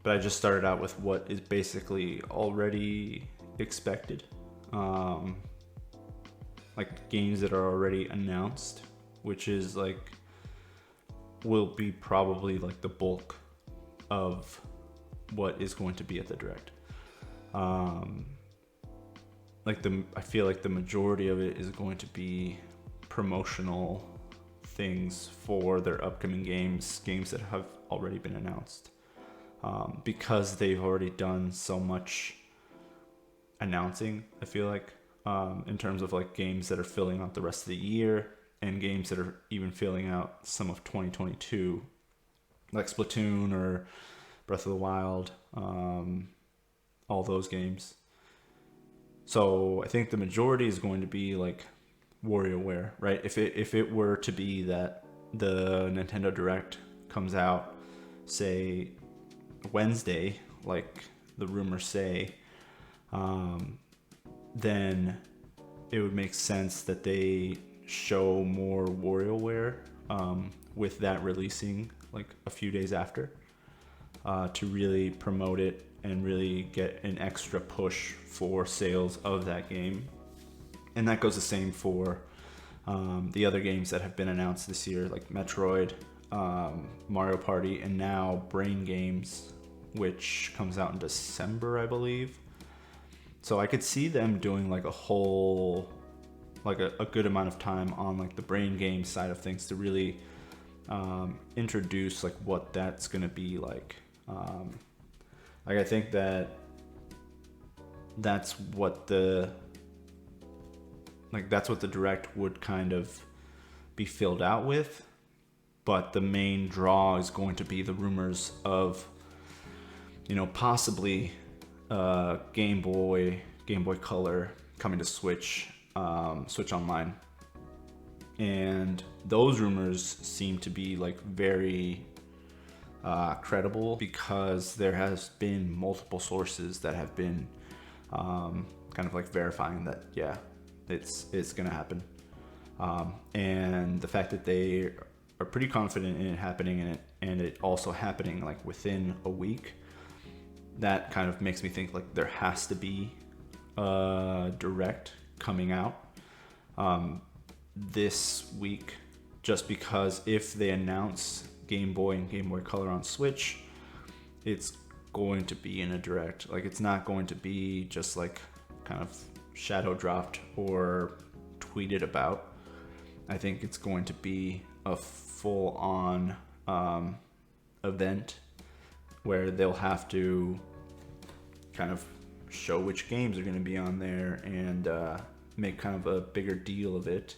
but I just started out with what is basically already expected. Like games that are already announced, which is like will be probably like the bulk of what is going to be at the direct. I feel like the majority of it is going to be promotional things for their upcoming games that have already been announced, because they've already done so much announcing. I feel like in terms of like games that are filling out the rest of the year and games that are even filling out some of 2022, like Splatoon or Breath of the Wild, all those games. So I think the majority is going to be like WarioWare, right? If it were to be that the Nintendo Direct comes out, say Wednesday, like the rumors say, then it would make sense that they show more WarioWare, with that releasing like a few days after, to really promote it and really get an extra push for sales of that game. And that goes the same for the other games that have been announced this year, like Metroid, Mario Party, and now Brain Games, which comes out in December, I believe. So I could see them doing like a whole, like a good amount of time on like the Brain Game side of things to really introduce like what that's gonna be like. Like I think that's what the direct would kind of be filled out with, but the main draw is going to be the rumors of, possibly Game Boy Color coming to Switch, Switch Online, and those rumors seem to be like very credible, because there has been multiple sources that have been kind of like verifying that it's gonna happen, and the fact that they are pretty confident in it happening, and it also happening like within a week, that kind of makes me think like there has to be a direct coming out this week, just because if they announce Game Boy and Game Boy Color on Switch, it's going to be in a direct. Like it's not going to be just like kind of shadow dropped or tweeted about. I think it's going to be a full on event where they'll have to kind of show which games are going to be on there and make kind of a bigger deal of it.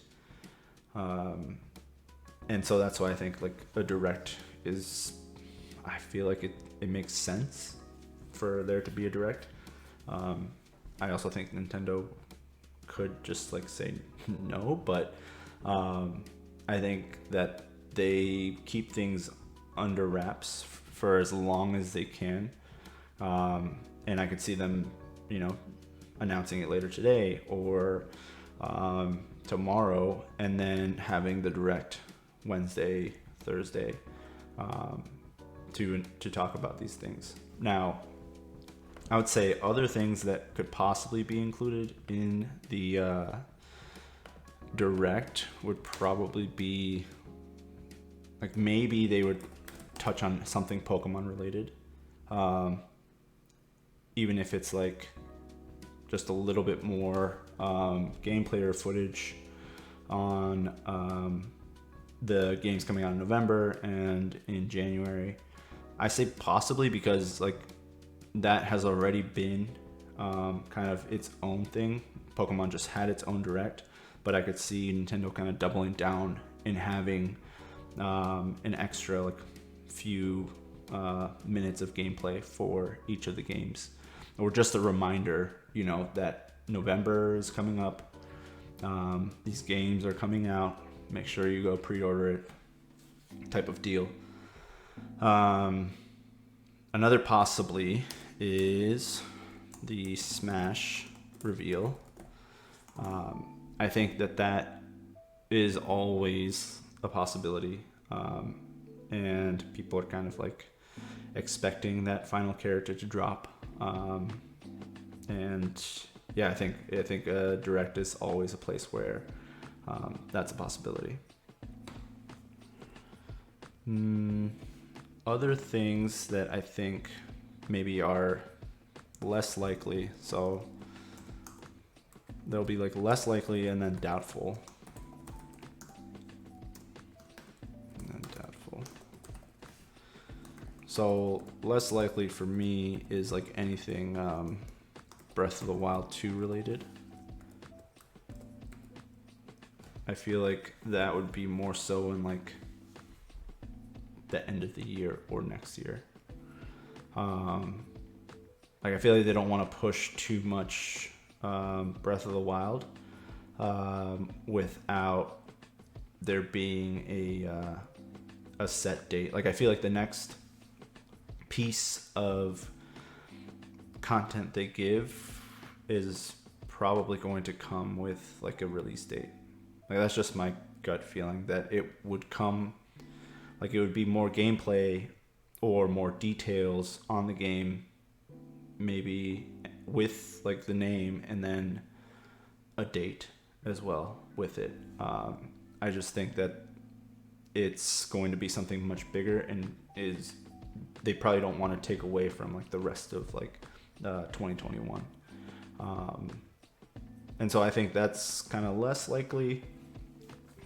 And so that's why I think like a direct is, I feel like it makes sense for there to be a direct. I also think Nintendo could just like say no, but I think that they keep things under wraps for as long as they can. And I could see them, announcing it later today or tomorrow, and then having the direct Wednesday, Thursday, to talk about these things. Now, I would say other things that could possibly be included in the direct would probably be like maybe they would touch on something Pokemon related, even if it's like just a little bit more gameplay or footage on the games coming out in November and in January. I say possibly because like that has already been kind of its own thing. Pokemon just had its own direct, but I could see Nintendo kind of doubling down and having an extra like few minutes of gameplay for each of the games, or just a reminder, that November is coming up. These games are coming out. Make sure you go pre-order it, type of deal. Another possibly is the Smash reveal. I think that is always a possibility, and people are kind of like expecting that final character to drop. And yeah, I think a direct is always a place where that's a possibility. Other things that I think maybe are less likely, so there'll be like less likely and then doubtful. So less likely for me is like anything Breath of the Wild 2 related. I feel like that would be more so in like the end of the year or next year. Like I feel like they don't want to push too much Breath of the Wild without there being a set date. Like I feel like the next piece of content they give is probably going to come with like a release date. Like that's just my gut feeling, that it would come, like it would be more gameplay or more details on the game, maybe with like the name, and then a date as well with it. I just think that it's going to be something much bigger, and they probably don't want to take away from like the rest of like 2021. And so I think that's kind of less likely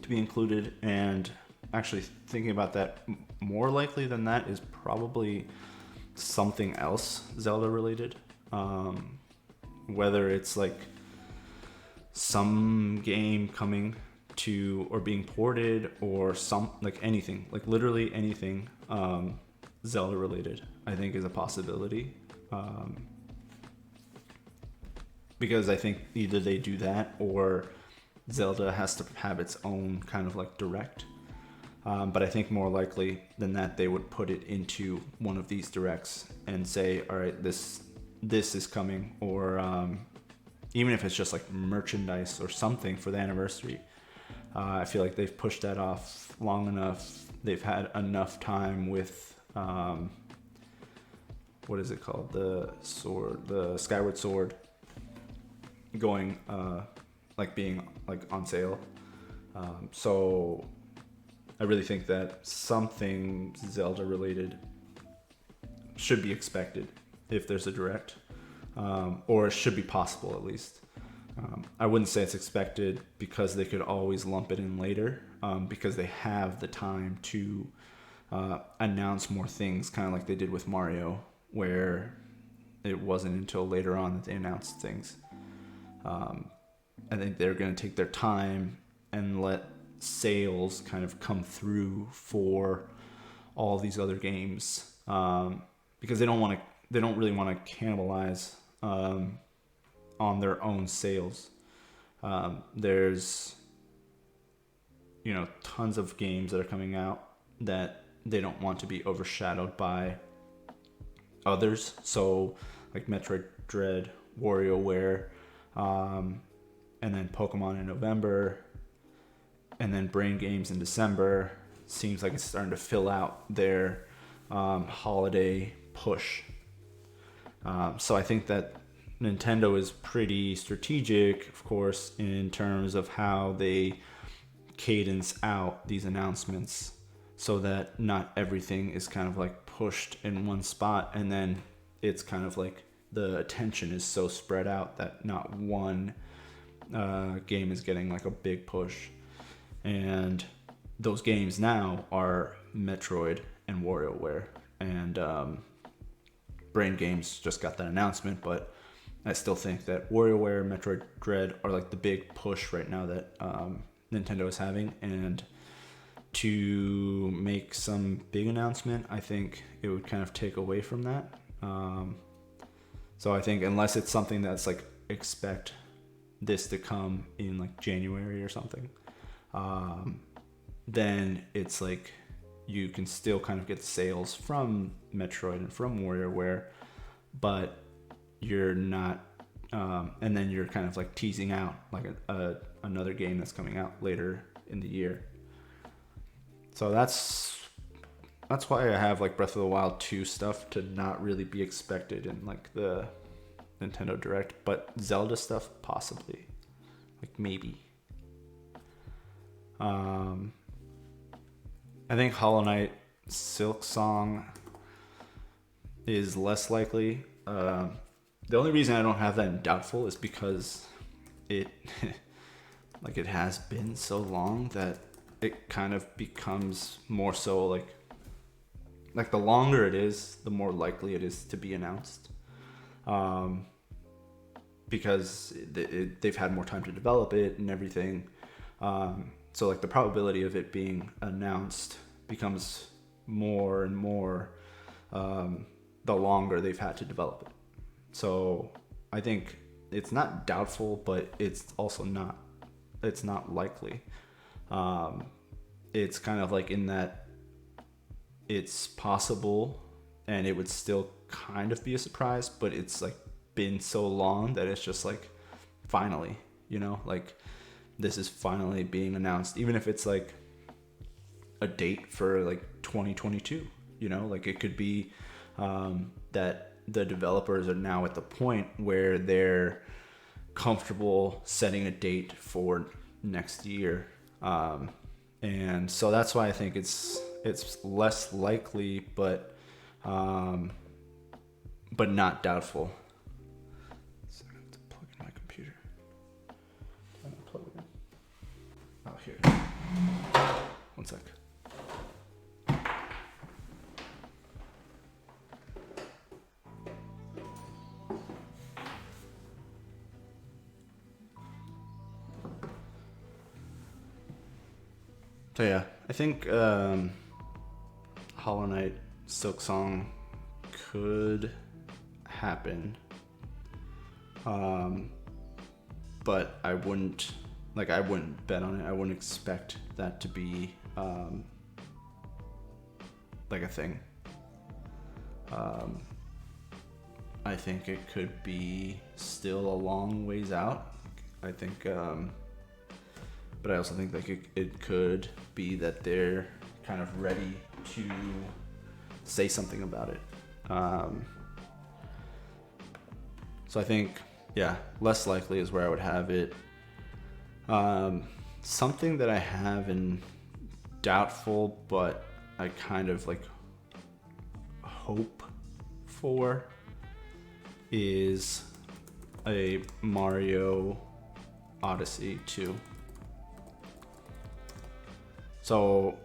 to be included. And actually thinking about that, more likely than that is probably something else Zelda related. Whether it's like some game coming to or being ported, or some like anything, like literally anything Zelda related, I think is a possibility. Because I think either they do that or Zelda has to have its own kind of like direct. But I think more likely than that, they would put it into one of these directs and say, all right, this is coming, or even if it's just like merchandise or something for the anniversary. I feel like they've pushed that off long enough. They've had enough time with what is it called? The Skyward Sword going like being like on sale. So I really think that something Zelda related should be expected if there's a direct, or it should be possible at least. I wouldn't say it's expected, because they could always lump it in later, because they have the time to announce more things, kind of like they did with Mario, where it wasn't until later on that they announced things. I think they're going to take their time and let sales kind of come through for all these other games, because they don't really want to cannibalize on their own sales. There's tons of games that are coming out that they don't want to be overshadowed by others. So like Metroid Dread, WarioWare, and then Pokemon in November, and then Brain Games in December. Seems like it's starting to fill out their holiday push. So I think that Nintendo is pretty strategic, of course, in terms of how they cadence out these announcements, so that not everything is kind of like pushed in one spot, and then it's kind of like the attention is so spread out that not one game is getting like a big push. And those games now are Metroid and WarioWare, and Brain Games just got that announcement, but I still think that WarioWare and Metroid Dread are like the big push right now that Nintendo is having. And to make some big announcement, I think it would kind of take away from that. So I think unless it's something that's like, expect this to come in like January or something, then it's like you can still kind of get sales from Metroid and from WarioWare, but you're not, and then you're kind of like teasing out like another game that's coming out later in the year. So that's that's why I have like Breath of the Wild 2 stuff to not really be expected in like the Nintendo Direct, but Zelda stuff possibly, like maybe. I think Hollow Knight Silk Song is less likely. The only reason I don't have that in doubtful is because it like it has been so long that it kind of becomes more so like the longer it is, the more likely it is to be announced. Because they've had more time to develop it and everything. So like the probability of it being announced becomes more and more the longer they've had to develop it. So I think it's not doubtful, but it's also it's not likely. It's kind of like in that it's possible and it would still kind of be a surprise, but it's like been so long that it's just like finally, like this is finally being announced, even if it's like a date for like 2022, like it could be that the developers are now at the point where they're comfortable setting a date for next year. And so that's why I think it's less likely, but not doubtful. So I have to plug in my computer. I'm gonna plug it in. Oh, here. One sec. So yeah, I think Hollow Knight Silk Song could happen, but I wouldn't bet on it. I wouldn't expect that to be like a thing. I think it could be still a long ways out. I think, but I also think like it could be that they're kind of ready to say something about it. So I think, yeah, less likely is where I would have it. Something that I have in doubtful, but I kind of like hope for is a Mario Odyssey 2. So,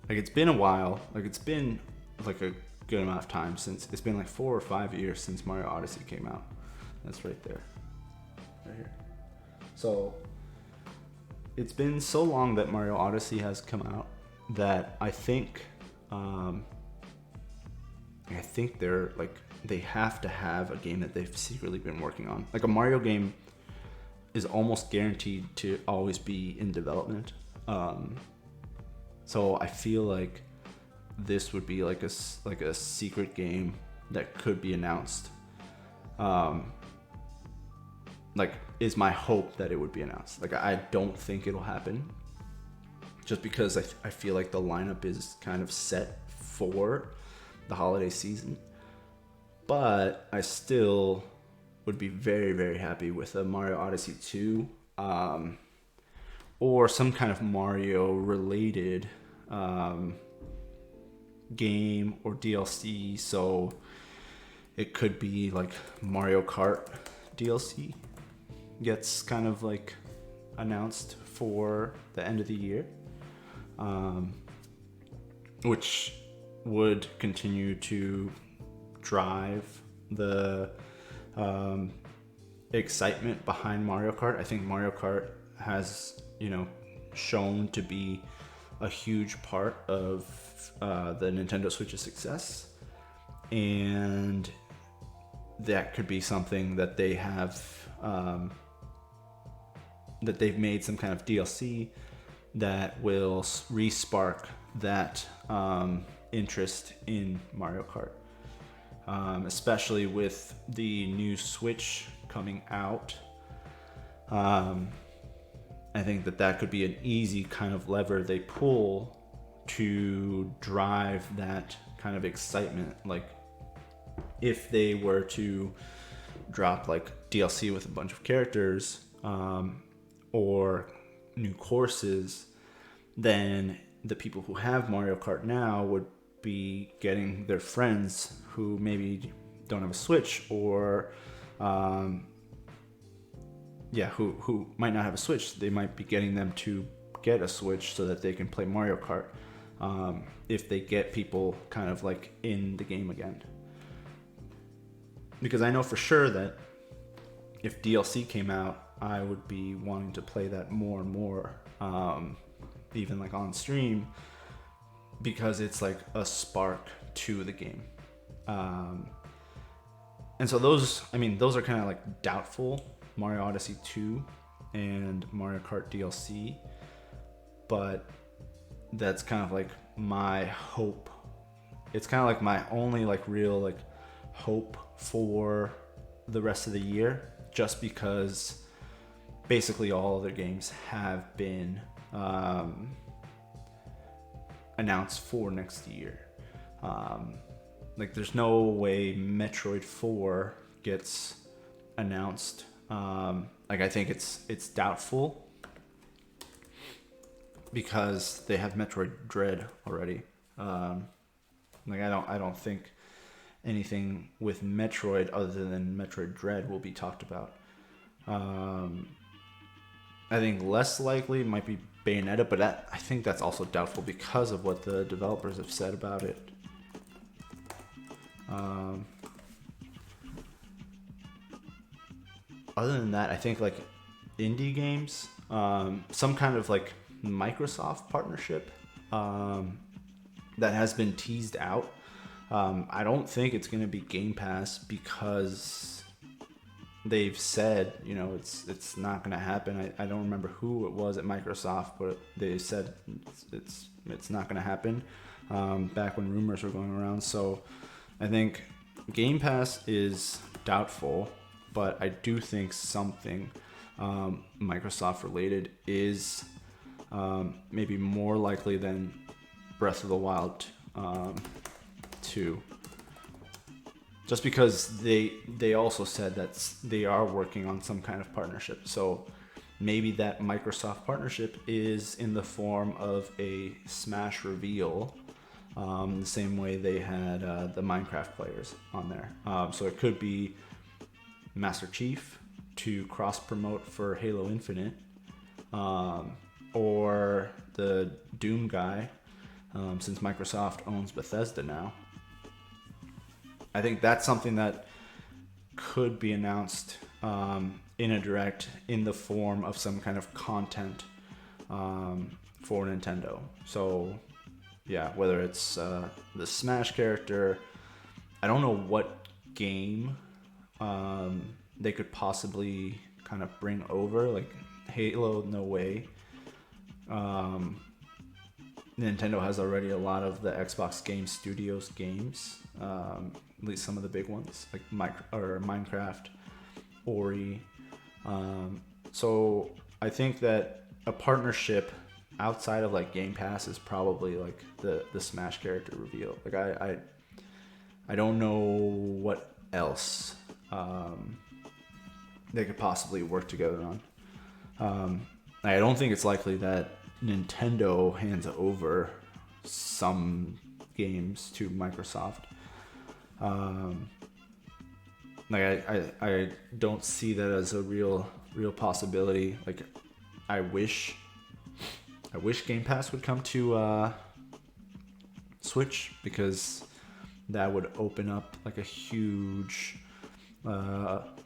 like, it's been a while. Like, it's been like a good amount of time since it's been like 4 or 5 years since Mario Odyssey came out. That's right there, right here. So, it's been so long that Mario Odyssey has come out that I think they're like they have to have a game that they've secretly been working on. Like a Mario game is almost guaranteed to always be in development. So I feel like this would be like a secret game that could be announced. Like is my hope that it would be announced. Like I don't think it'll happen, just because I feel like the lineup is kind of set for the holiday season. But I still would be very, very happy with a Mario Odyssey 2. Or some kind of Mario related game or DLC. So it could be like Mario Kart DLC gets kind of like announced for the end of the year, which would continue to drive the excitement behind Mario Kart. I think Mario Kart has shown to be a huge part of the Nintendo Switch's success, and that could be something that they have that they've made some kind of DLC that will re-spark that interest in Mario Kart, especially with the new Switch coming out. I think that could be an easy kind of lever they pull to drive that kind of excitement. Like if they were to drop like DLC with a bunch of characters, or new courses, then the people who have Mario Kart now would be getting their friends who maybe don't have a Switch, or who might not have a Switch. They might be getting them to get a Switch so that they can play Mario Kart, if they get people kind of like in the game again. Because I know for sure that if DLC came out, I would be wanting to play that more and more, even like on stream, because it's like a spark to the game. And so those are kind of like doubtful, Mario Odyssey 2 and Mario Kart DLC, but that's kind of like my hope. It's kind of like my only like real like hope for the rest of the year, just because basically all other games have been announced for next year. Like there's no way Metroid 4 gets announced. Like I think it's doubtful because they have Metroid Dread already. Like I don't think anything with Metroid other than Metroid Dread will be talked about. I think less likely might be Bayonetta, but I think that's also doubtful because of what the developers have said about it. Other than that, I think like indie games, some kind of like Microsoft partnership that has been teased out. I don't think it's going to be Game Pass because they've said, it's not going to happen. I don't remember who it was at Microsoft, but they said it's not going to happen back when rumors were going around. So I think Game Pass is doubtful, but I do think something Microsoft related is maybe more likely than Breath of the Wild 2. Just because they also said that they are working on some kind of partnership. So maybe that Microsoft partnership is in the form of a Smash reveal, the same way they had the Minecraft players on there. So it could be Master Chief to cross-promote for Halo Infinite, or the Doom guy, since Microsoft owns Bethesda now. I think that's something that could be announced in a direct in the form of some kind of content for Nintendo. So yeah, whether it's the Smash character, I don't know what game they could possibly kind of bring over. Like Halo, no way. Nintendo has already a lot of the Xbox Game Studios games, at least some of the big ones, like Minecraft, Ori. So I think that a partnership outside of like Game Pass is probably like the Smash character reveal. Like I don't know what else they could possibly work together on. I don't think it's likely that Nintendo hands over some games to Microsoft. I don't see that as a real possibility. Like I wish Game Pass would come to Switch, because that would open up like a huge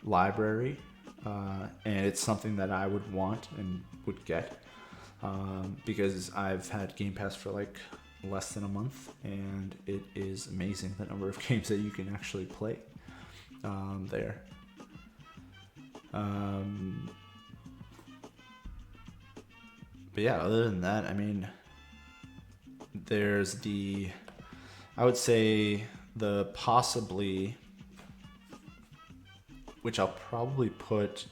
library, and it's something that I would want and would get, because I've had Game Pass for like less than a month, and it is amazing the number of games that you can actually play there. But yeah, other than that, I mean, there's I would say the possibly, which I'll probably put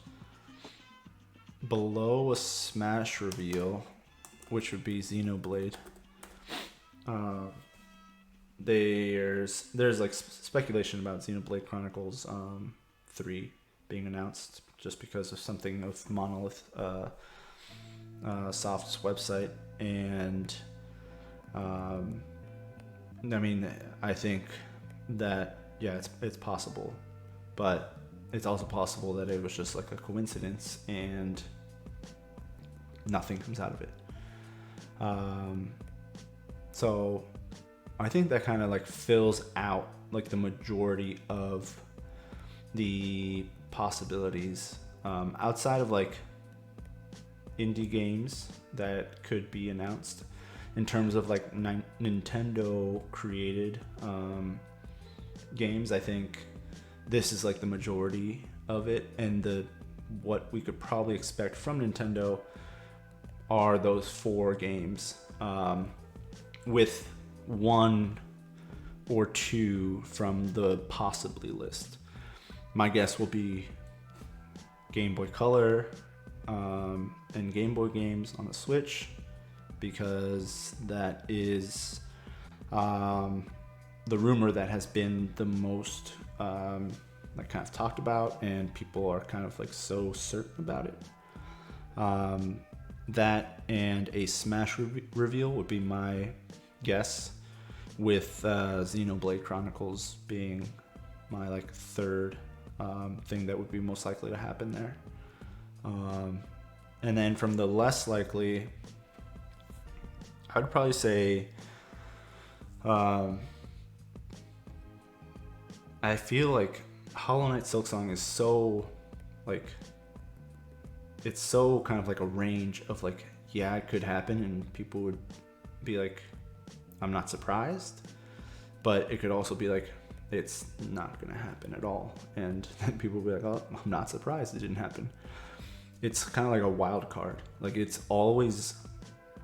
below a Smash reveal, which would be Xenoblade. Uh, there's like speculation about Xenoblade Chronicles 3 being announced just because of something of Monolith Soft's website, and I mean, I think that it's possible, but it's also possible that it was just like a coincidence and nothing comes out of it. So I think that kind of like fills out like the majority of the possibilities, outside of like indie games that could be announced. In terms of like Nintendo created games, I think this is like the majority of it, and what we could probably expect from Nintendo are those 4 games, with 1 or 2 from the possibly list. My guess will be Game Boy Color and Game Boy games on the Switch, because that is the rumor that has been the most like kind of talked about, and people are kind of like so certain about it. That and a Smash reveal would be my guess, with Xenoblade Chronicles being my like third thing that would be most likely to happen there. And then from the less likely, I'd probably say I feel like Hollow Knight Silksong is so like, it's so kind of like a range of like, yeah, it could happen, and people would be like, I'm not surprised, but it could also be like, it's not gonna happen at all, and then people will be like, oh, I'm not surprised it didn't happen. It's kind of like a wild card. Like, it's always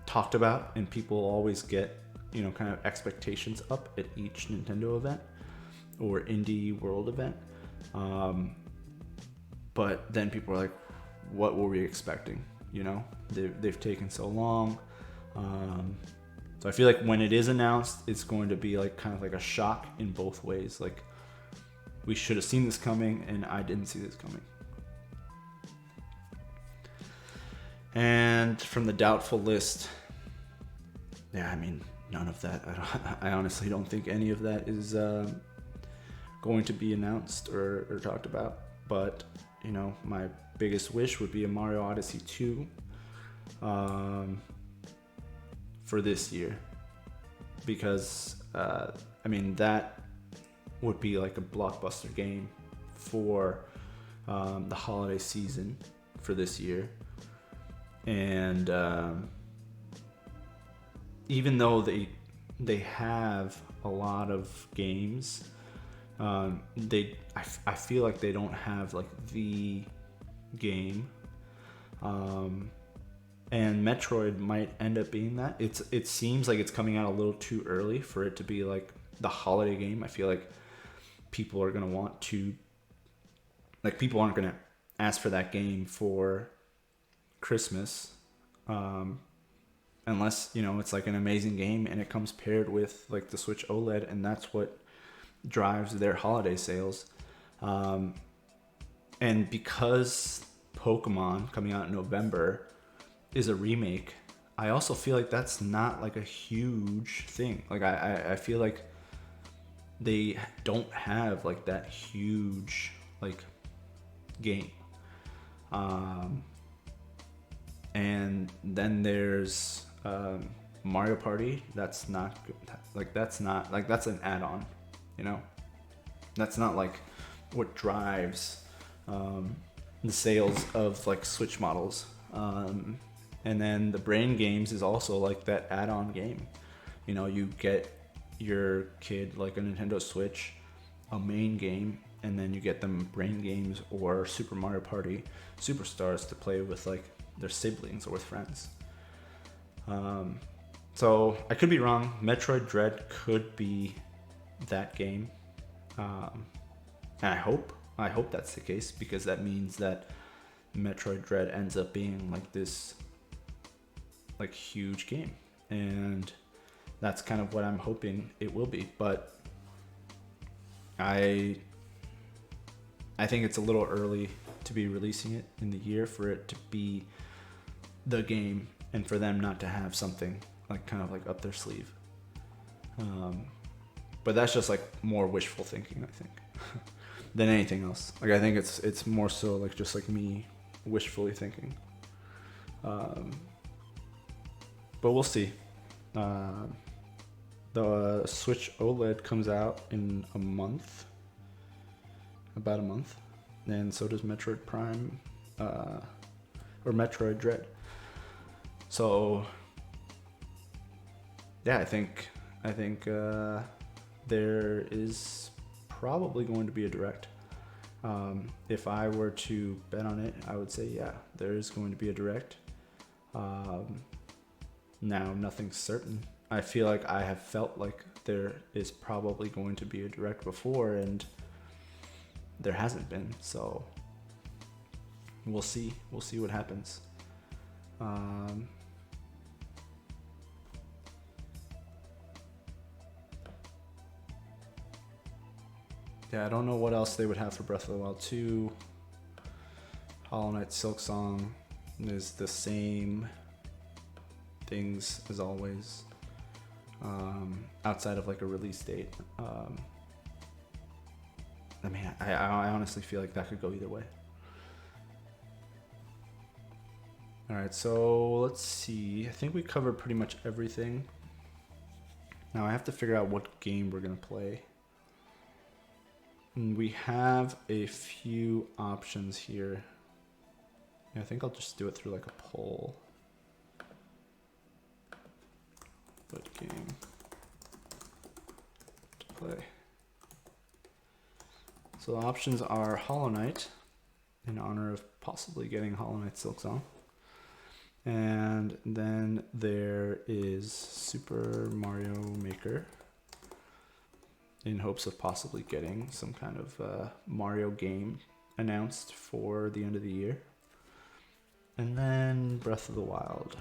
talked about, and people always get, you know, kind of expectations up at each Nintendo event or indie world event, but then people are like, what were we expecting? You know, they've taken so long. So I feel like when it is announced, it's going to be like kind of like a shock in both ways. Like, we should have seen this coming, and I didn't see this coming. And from the doubtful list, yeah, I mean, none of that. I honestly don't think any of that is going to be announced or talked about. But, you know, my biggest wish would be a Mario Odyssey 2 for this year. Because, I mean, that would be like a blockbuster game for the holiday season for this year. And even though they have a lot of games, I feel like they don't have like the game, and Metroid might end up being that. It seems like it's coming out a little too early for it to be like the holiday game. I feel like people are gonna want to, like, people aren't gonna ask for that game for Christmas, unless, you know, it's like an amazing game and it comes paired with like the Switch OLED, and that's what drives their holiday sales. And because Pokemon coming out in November is a remake, I also feel like that's not like a huge thing. Like, I feel like they don't have like that huge like game. And then there's Mario Party. That's not like, that's not like, that's an add-on, you know. That's not like what drives the sales of like Switch models. And then the Brain Games is also like that add-on game. You know, you get your kid like a Nintendo Switch, a main game, and then you get them Brain Games or Super Mario Party Superstars to play with like their siblings or with friends. So I could be wrong. Metroid Dread could be that game, and I hope that's the case, because that means that Metroid Dread ends up being like this like huge game, and that's kind of what I'm hoping it will be. But I think it's a little early to be releasing it in the year for it to be the game and for them not to have something like kind of like up their sleeve. But that's just like more wishful thinking, I think, than anything else. Like I think it's more so like just like me wishfully thinking. But we'll see. The Switch OLED comes out in a month, about a month, and so does Metroid Prime, or Metroid Dread. So yeah, I think there is probably going to be a direct. If I were to bet on it, I would say yeah, there is going to be a direct. Now nothing's certain. I feel like I have felt like there is probably going to be a direct before, and there hasn't been. So we'll see. We'll see what happens. Yeah, I don't know what else they would have for Breath of the Wild 2. Hollow Knight Silksong is the same things as always, outside of like a release date. I mean, I honestly feel like that could go either way. All right, so let's see. I think we covered pretty much everything. Now I have to figure out what game we're gonna play. And we have a few options here. Yeah, I think I'll just do it through like a poll. What game to play? So the options are Hollow Knight, in honor of possibly getting Hollow Knight Silksong. And then there is Super Mario Maker, in hopes of possibly getting some kind of Mario game announced for the end of the year. And then Breath of the Wild.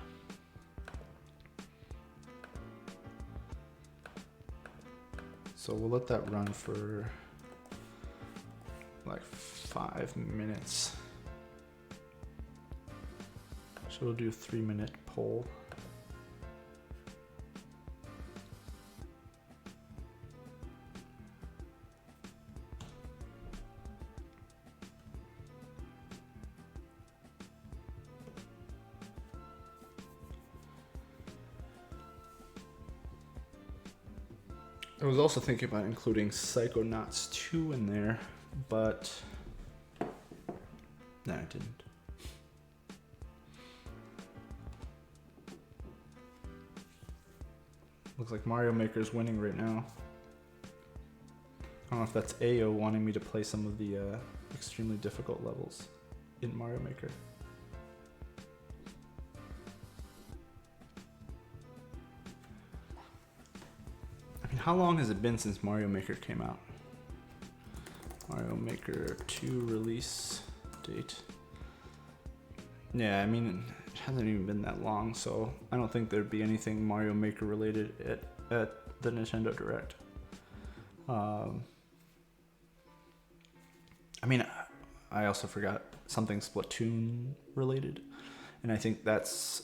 So we'll let that run for like 5 minutes. So we'll do a 3-minute poll. I was also thinking about including Psychonauts 2 in there, but no, I didn't. Looks like Mario Maker is winning right now. I don't know if that's AO wanting me to play some of the extremely difficult levels in Mario Maker. How long has it been since Mario Maker came out? Mario Maker 2 release date. Yeah, I mean, it hasn't even been that long, so I don't think there'd be anything Mario Maker related at the Nintendo Direct. I mean, I also forgot something Splatoon related, and I think that's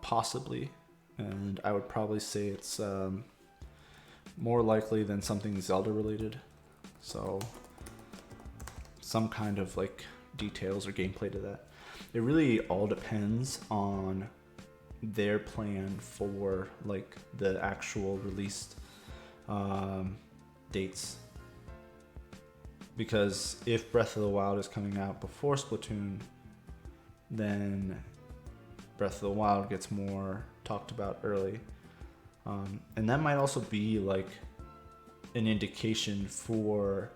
possibly, and I would probably say it's more likely than something Zelda related. So some kind of like details or gameplay to that. It really all depends on their plan for like the actual released dates. Because if Breath of the Wild is coming out before Splatoon, then Breath of the Wild gets more talked about early. And that might also be like an indication for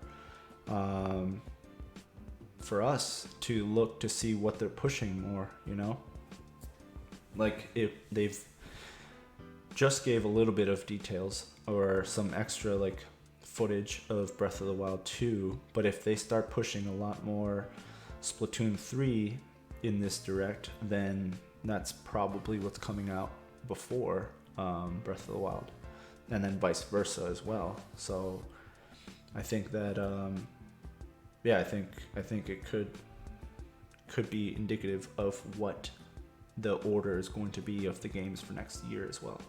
us to look to see what they're pushing more, you know? Like if they've just gave a little bit of details or some extra like footage of Breath of the Wild 2, but if they start pushing a lot more Splatoon 3 in this direct, then that's probably what's coming out before Breath of the Wild. and then vice versa as well. So I think that I think it could be indicative of what the order is going to be of the games for next year as well.